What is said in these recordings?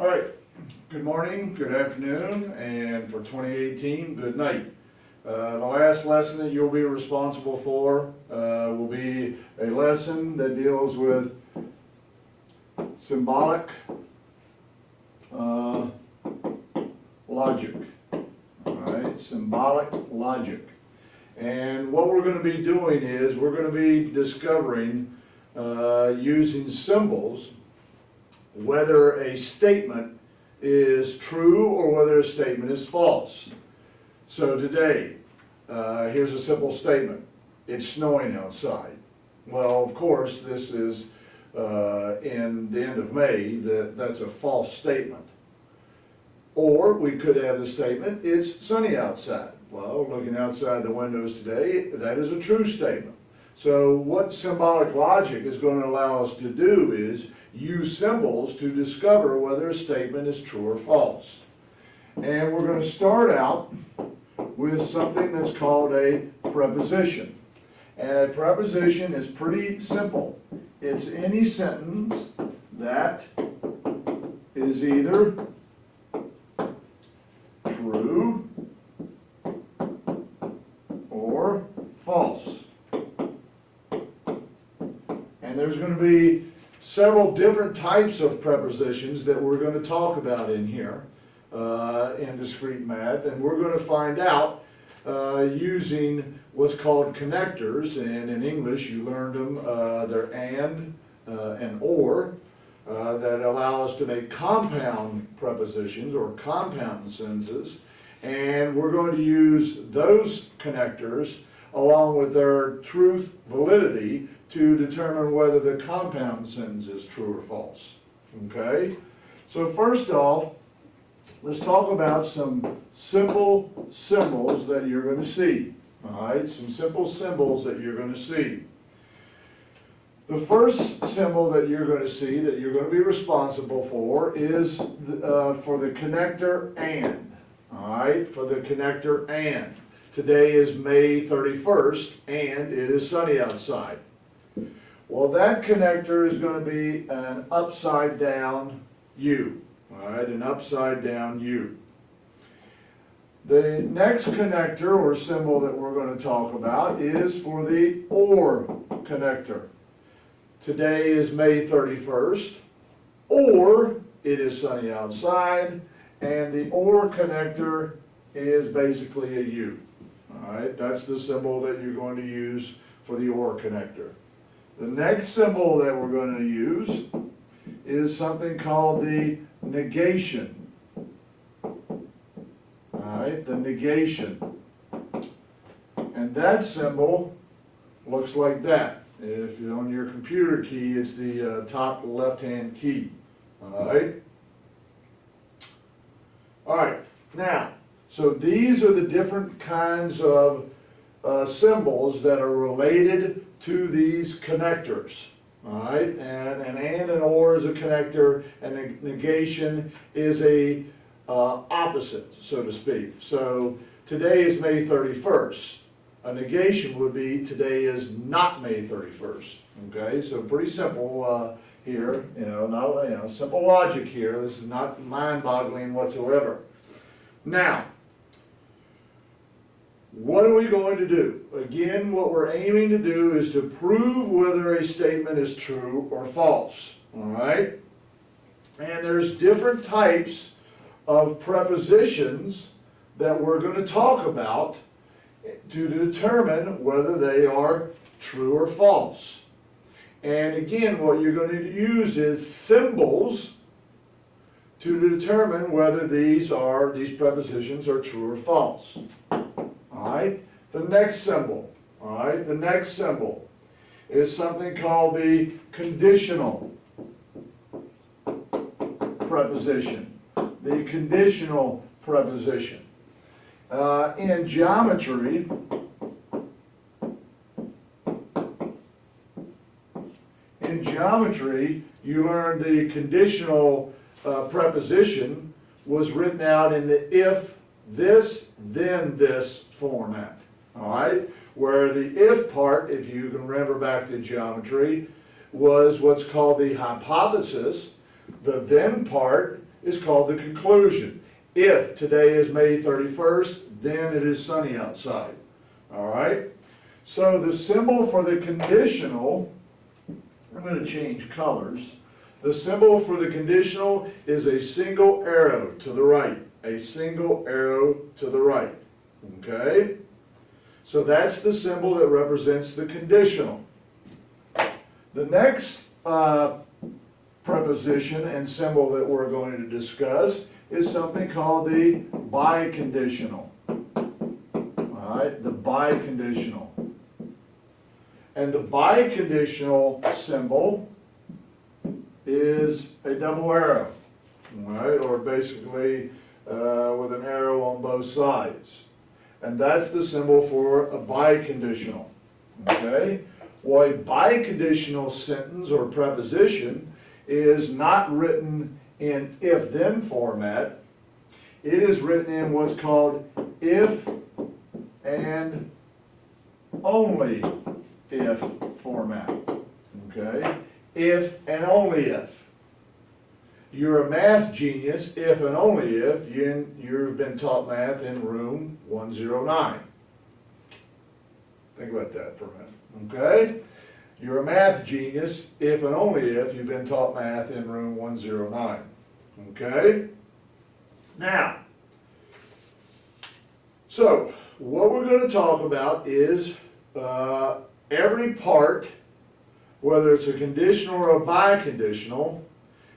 All right, good morning, good afternoon, and for 2018, good night. The last lesson that you'll be responsible for will be a lesson that deals with symbolic logic. All right, symbolic logic. And what we're going to be doing is we're going to be discovering using symbols whether a statement is true or whether a statement is false. So today, here's a simple statement. It's snowing outside. Well, of course, this is in the end of May. That's a false statement. Or we could have the statement, it's sunny outside. Well, looking outside the windows today, that is a true statement. So what symbolic logic is going to allow us to do is use symbols to discover whether a statement is true or false. And we're going to start out with something that's called a preposition. And a preposition is pretty simple. It's any sentence that is either true or false. And there's going to be several different types of prepositions that we're going to talk about in here in discrete math, and we're going to find out using what's called connectors, and in English you learned them, they're and or, that allow us to make compound prepositions or compound sentences, and we're going to use those connectors along with their truth validity to determine whether the compound sentence is true or false. Okay? So first off, let's talk about some simple symbols that you're going to see. All right? Some simple symbols that you're going to see. The first symbol that you're going to see, that you're going to be responsible for, is for the connector and. All right? For the connector and. Today is May 31st, and it is sunny outside. Well, that connector is going to be an upside down U. All right, an upside down U. The next connector or symbol that we're going to talk about is for the OR connector. Today is May 31st, or it is sunny outside, and the OR connector is basically a U. All right, that's the symbol that you're going to use for the OR connector. The next symbol that we're going to use is something called the negation. All right, the negation. And that symbol looks like that. If you're on your computer key, it's the top left-hand key. All right? All right, now, so these are the different kinds of symbols that are related to these connectors. All right, and an or is a connector, and a negation is a opposite, so to speak. So today is May 31st. A negation would be today is not May 31st. Okay, so pretty simple here. Simple logic here. This is not mind-boggling whatsoever. Now, what are we going to do? Again, what we're aiming to do is to prove whether a statement is true or false. All right? And there's different types of prepositions that we're going to talk about to determine whether they are true or false. And again, what you're going to use is symbols to determine whether these prepositions are true or false. All right, the next symbol. All right, the next symbol is something called the conditional preposition. The conditional preposition. In geometry, you learned the conditional preposition was written out in the if this, then this format. All right? Where the if part, if you can remember back to geometry, was what's called the hypothesis. The then part is called the conclusion. If today is May 31st, then it is sunny outside. All right? So the symbol for the conditional, I'm going to change colors. The symbol for the conditional is a single arrow to the right. A single arrow to the right. Okay? So that's the symbol that represents the conditional. The next preposition and symbol that we're going to discuss is something called the biconditional. Alright, the biconditional. And the biconditional symbol is a double arrow, right? Or basically with an arrow on both sides. And that's the symbol for a biconditional, okay? Well, a biconditional sentence or preposition is not written in if-then format. It is written in what's called if and only if format, okay? If and only if. You're a math genius if and only if you've been taught math in room 109. Think about that for a minute, okay? You're a math genius if and only if you've been taught math in room 109, okay? Now, so what we're going to talk about is every part, whether it's a conditional or a biconditional,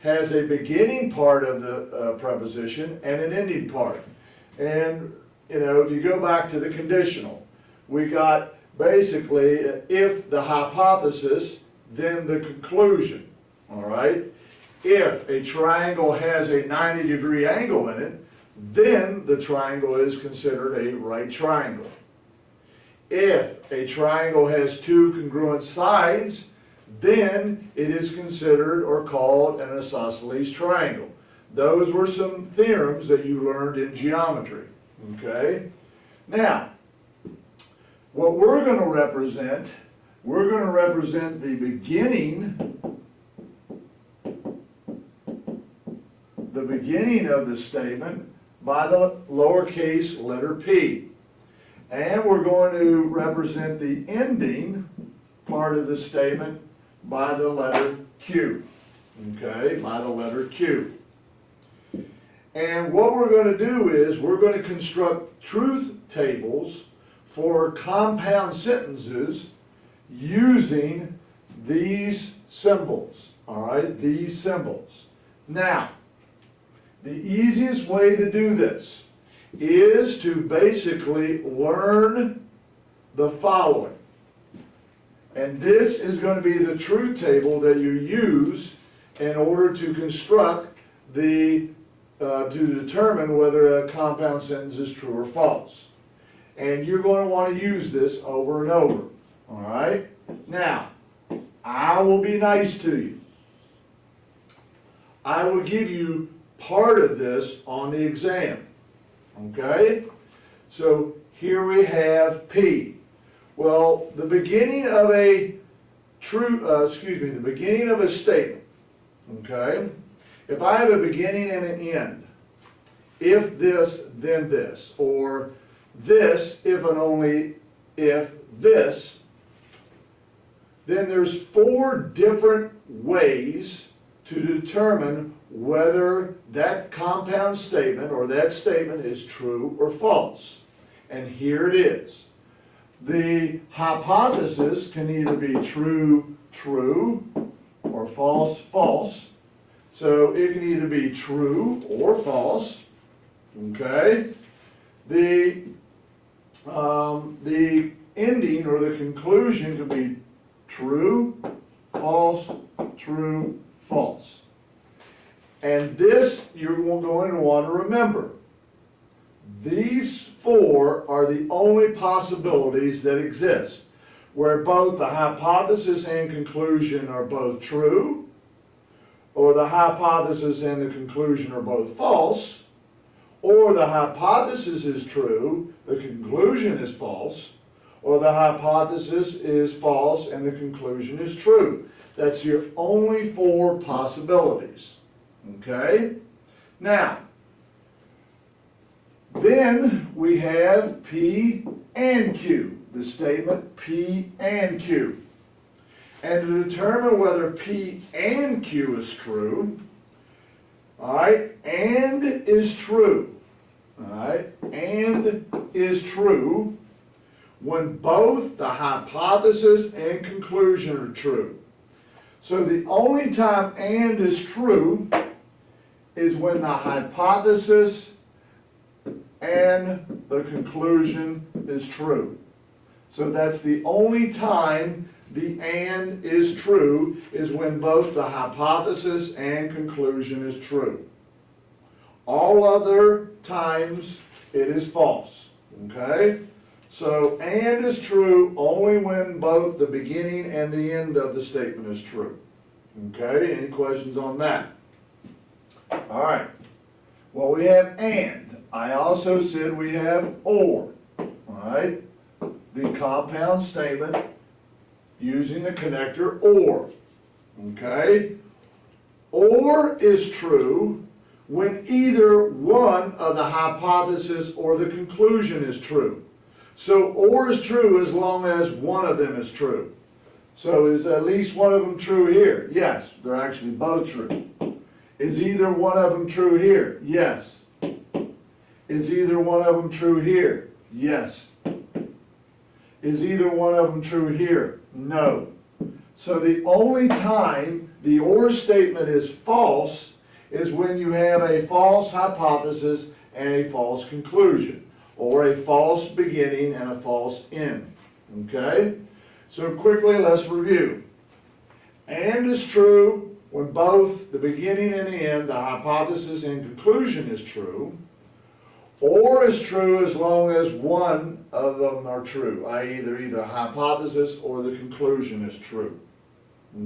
has a beginning part of the preposition and an ending part. And, you know, if you go back to the conditional, we got basically if the hypothesis, then the conclusion, all right? If a triangle has a 90-degree angle in it, then the triangle is considered a right triangle. If a triangle has two congruent sides, then it is considered or called an isosceles triangle. Those were some theorems that you learned in geometry, okay? Now, what we're going to represent the beginning of the statement by the lowercase letter p. And we're going to represent the ending part of the statement by the letter Q, okay, by the letter Q. And what we're going to do is we're going to construct truth tables for compound sentences using these symbols, all right, these symbols. Now, the easiest way to do this is to basically learn the following. And this is going to be the truth table that you use in order to construct the, to determine whether a compound sentence is true or false. And you're going to want to use this over and over, all right? Now, I will be nice to you. I will give you part of this on the exam, okay? So here we have P. Well, the beginning of a the beginning of a statement, okay? If I have a beginning and an end, if this, then this, or this, if and only if this, then there's 4 different ways to determine whether that compound statement or that statement is true or false. And here it is. The hypothesis can either be true, true, or false, false. So it can either be true or false, okay? The ending or the conclusion could be true, false, true, false. And this you're going to want to remember. These 4 are the only possibilities that exist, where both the hypothesis and conclusion are both true, or the hypothesis and the conclusion are both false, or the hypothesis is true, the conclusion is false, or the hypothesis is false and the conclusion is true. That's your only 4 possibilities, okay? Now, then we have P and Q, the statement P and Q. And to determine whether P and Q is true, all right, and is true, all right, and is true when both the hypothesis and conclusion are true. So the only time and is true is when the hypothesis and the conclusion is true. So that's the only time the and is true, is when both the hypothesis and conclusion is true. All other times it is false, okay? So and is true only when both the beginning and the end of the statement is true. Okay, any questions on that? All right, well we have and. I also said we have or, all right? The compound statement using the connector or, okay? Or is true when either one of the hypothesis or the conclusion is true. So or is true as long as one of them is true. So is at least one of them true here? Yes, they're actually both true. Is either one of them true here? Yes. Is either one of them true here? Yes. Is either one of them true here? No. So the only time the or statement is false is when you have a false hypothesis and a false conclusion, or a false beginning and a false end. Okay? So quickly, let's review. And is true when both the beginning and the end, the hypothesis and conclusion is true. Or is true as long as one of them are true, i.e. either hypothesis or the conclusion is true.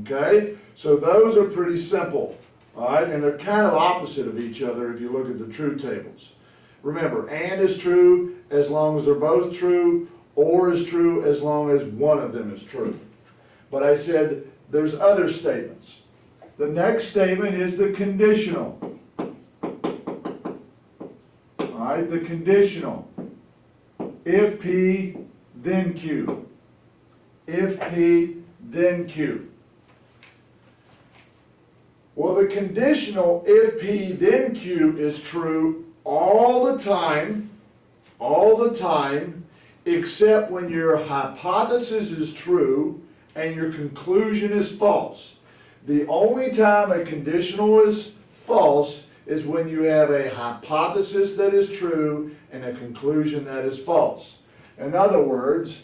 Okay? So those are pretty simple. All right? And they're kind of opposite of each other if you look at the truth tables. Remember, and is true as long as they're both true, or is true as long as one of them is true. But I said there's other statements. The next statement is the conditional. All right, the conditional. If P, then Q. If P, then Q. Well, the conditional if P, then Q is true all the time, except when your hypothesis is true and your conclusion is false. The only time a conditional is false is when you have a hypothesis that is true and a conclusion that is false. In other words,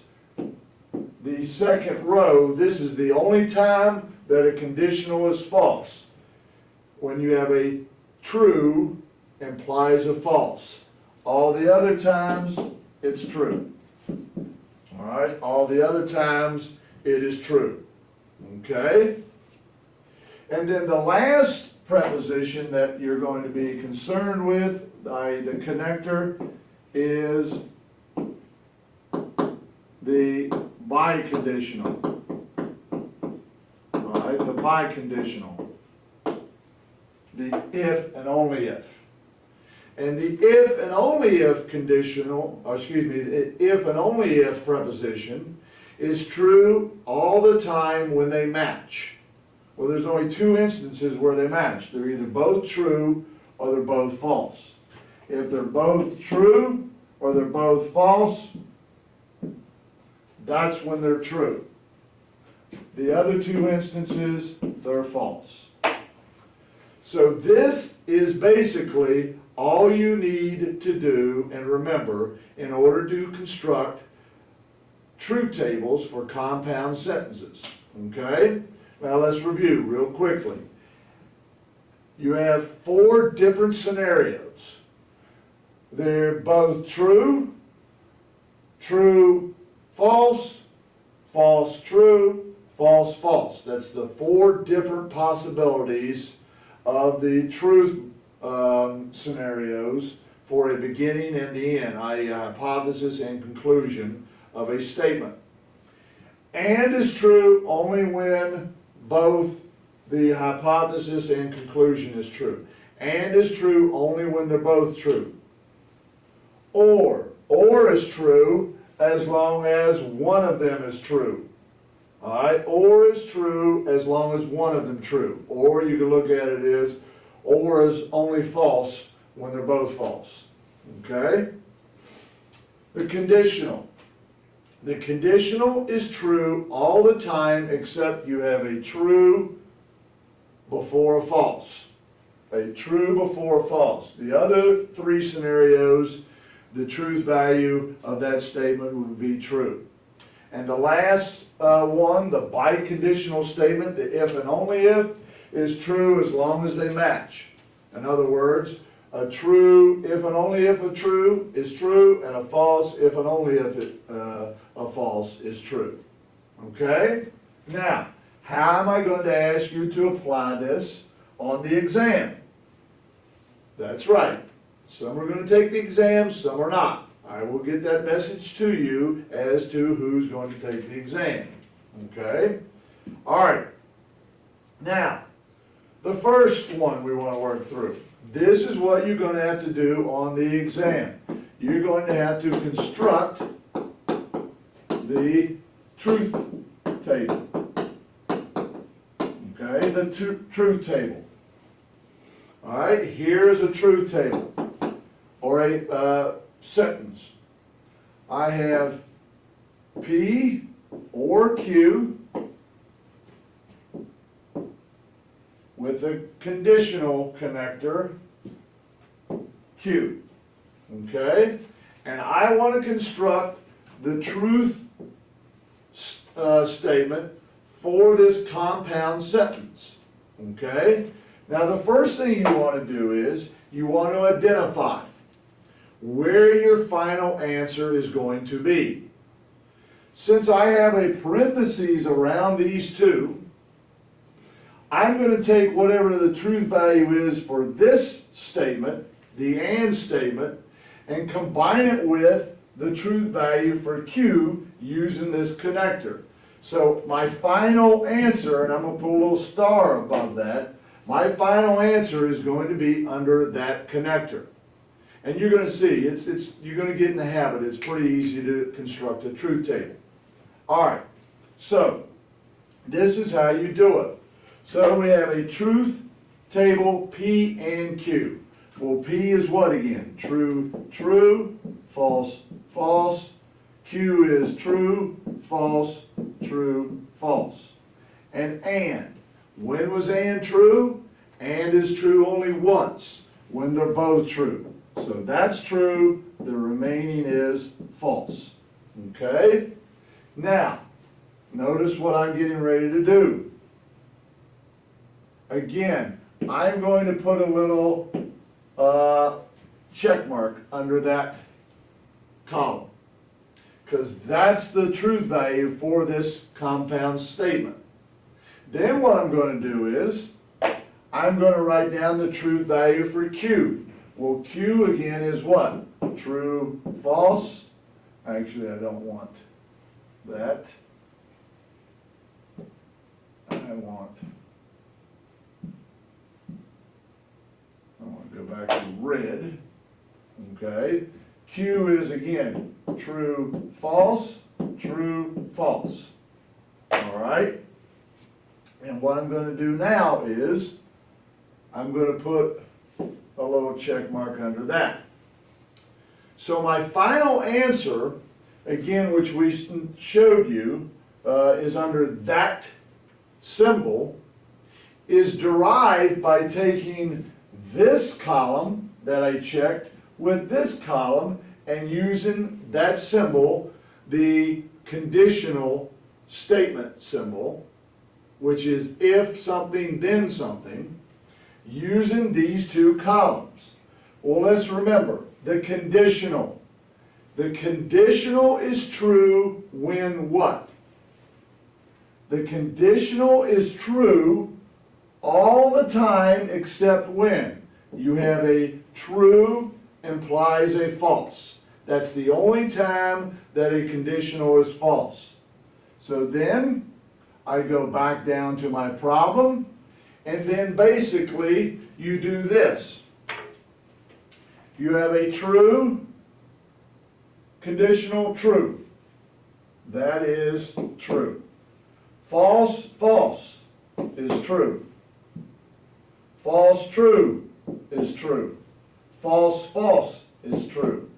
the second row, this is the only time that a conditional is false. When you have a true implies a false. All the other times, it's true. All right, all the other times, it is true. Okay? And then the last preposition that you're going to be concerned with, the connector, is the biconditional. All right, the biconditional. The if and only if. And the if and only if conditional, or excuse me, the if and only if preposition is true all the time when they match. Well, there's only two instances where they match. They're either both true or they're both false. If they're both true or they're both false, that's when they're true. The other two instances, they're false. So this is basically all you need to do and remember in order to construct truth tables for compound sentences. Okay? Now let's review real quickly. You have 4 different scenarios. They're both true, true, false, false, true, false, false. That's the 4 different possibilities of the truth scenarios for a beginning and the end, i.e. a hypothesis and conclusion of a statement. And is true only when both the hypothesis and conclusion is true. and is true only when they're both true. Or is true as long as one of them is true. All right, or is true as long as one of them true. Or you can look at it as, or is only false when they're both false. Okay? The conditional. The conditional is true all the time except you have a true before a false. A true before a false. The other three scenarios, the truth value of that statement would be true. And the last one, the biconditional statement, the if and only if, is true as long as they match. In other words, a true if and only if a true is true, and a false if and only if a false is true. Okay? Now, how am I going to ask you to apply this on the exam? That's right. Some are going to take the exam, some are not. I will get that message to you as to who's going to take the exam. Okay? All right. Now, the first one we want to work through. This is what you're going to have to do on the exam. You're going to have to construct the truth table. Okay, the truth table. All right, here's a truth table, or a sentence. I have P or Q with a conditional connector Q. Okay? And I want to construct the truth statement for this compound sentence. Okay? Now the first thing you want to do is you want to identify where your final answer is going to be. Since I have a parenthesis around these two, I'm going to take whatever the truth value is for this statement, the AND statement, and combine it with the truth value for Q using this connector. So my final answer, and I'm going to put a little star above that, my final answer is going to be under that connector. And you're going to see, you're going to get in the habit. It's pretty easy to construct a truth table. All right, so this is how you do it. So we have a truth table P and Q. Well, P is what again? True, true, false, false. Q is true, false, true, false. And. When was and true? And is true only once, when they're both true. So that's true, the remaining is false. Okay? Now, notice what I'm getting ready to do. Again, I'm going to put a little check mark under that column, because that's the truth value for this compound statement. Then what I'm going to do is, I'm going to write down the truth value for Q. Well, Q again is what? True, false. Actually, I don't want that. I want to go back to red. Okay. Q is again true, false, true, false. All right. And what I'm going to do now is I'm going to put a little check mark under that. So my final answer, again, which we showed you, is under that symbol, is derived by taking this column that I checked with this column and using that symbol, the conditional statement symbol, which is if something, then something, using these two columns. Well, let's remember, the conditional. The conditional is true when what? The conditional is true all the time except when you have a true implies a false. That's the only time that a conditional is false. So then I go back down to my problem, And then basically you do this. You have a true, conditional true. That is true. False, false is true. False, true is true. False, false is true.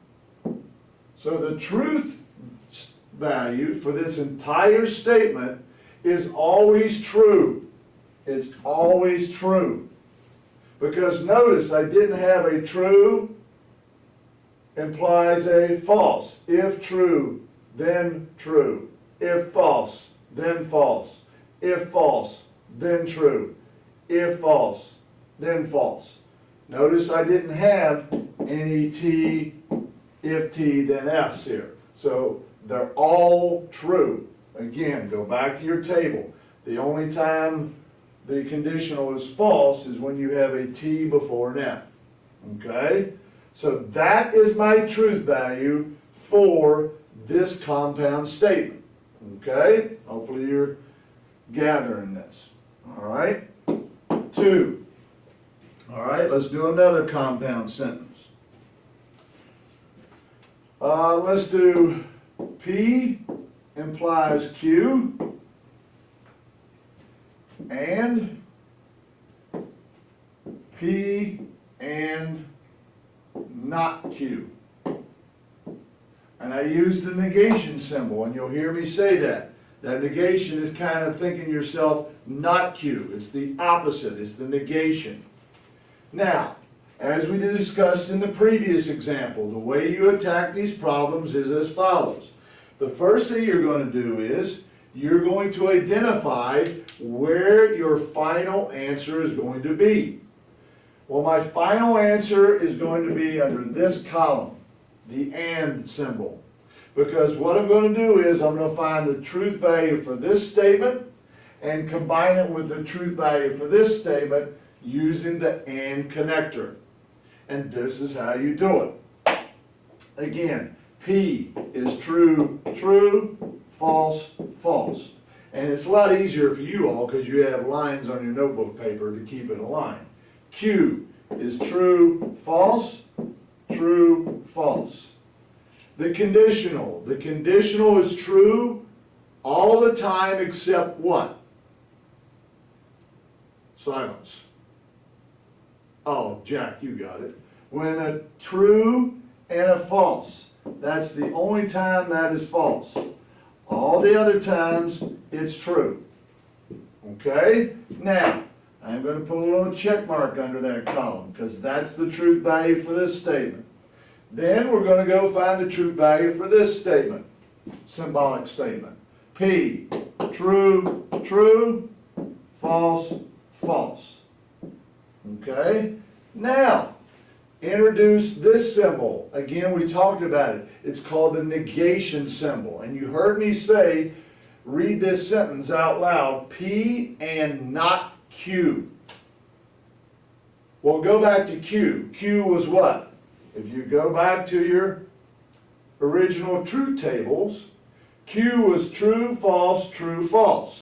So the truth value for this entire statement is always true. It's always true. Because notice I didn't have a true implies a false. If true, then true. If false, then false. If false, then true. If false, then false. Notice I didn't have any T, if T, then F's here. So they're all true. Again, go back to your table. The only time the conditional is false is when you have a T before an F. Okay? So that is my truth value for this compound statement. Okay? Hopefully you're gathering this. All right? 2. All right, let's do another compound sentence. Let's do P implies Q and P and not Q. And I use the negation symbol, and you'll hear me say that. That negation is kind of thinking yourself not Q. It's the opposite. It's the negation. Now, as we discussed in the previous example, the way you attack these problems is as follows. The first thing you're going to do is you're going to identify where your final answer is going to be. Well, my final answer is going to be under this column, the AND symbol. Because what I'm going to do is I'm going to find the truth value for this statement and combine it with the truth value for this statement using the AND connector. And this is how you do it. Again, P is true, true, false, false. And it's a lot easier for you all because you have lines on your notebook paper to keep it aligned. Q is true, false, true, false. The conditional is true all the time except what? Silence. Oh, Jack, you got it. When a true and a false, that's the only time that is false. All the other times, it's true. Okay? Now, I'm going to put a little check mark under that column because that's the truth value for this statement. Then we're going to go find the truth value for this statement, symbolic statement. P, true, true, false, false. Okay? Now, introduce this symbol. Again, we talked about it. It's called the negation symbol. And you heard me say, read this sentence out loud, P and not Q. Well, go back to Q. Q was what? If you go back to your original truth tables, Q was true, false, true, false.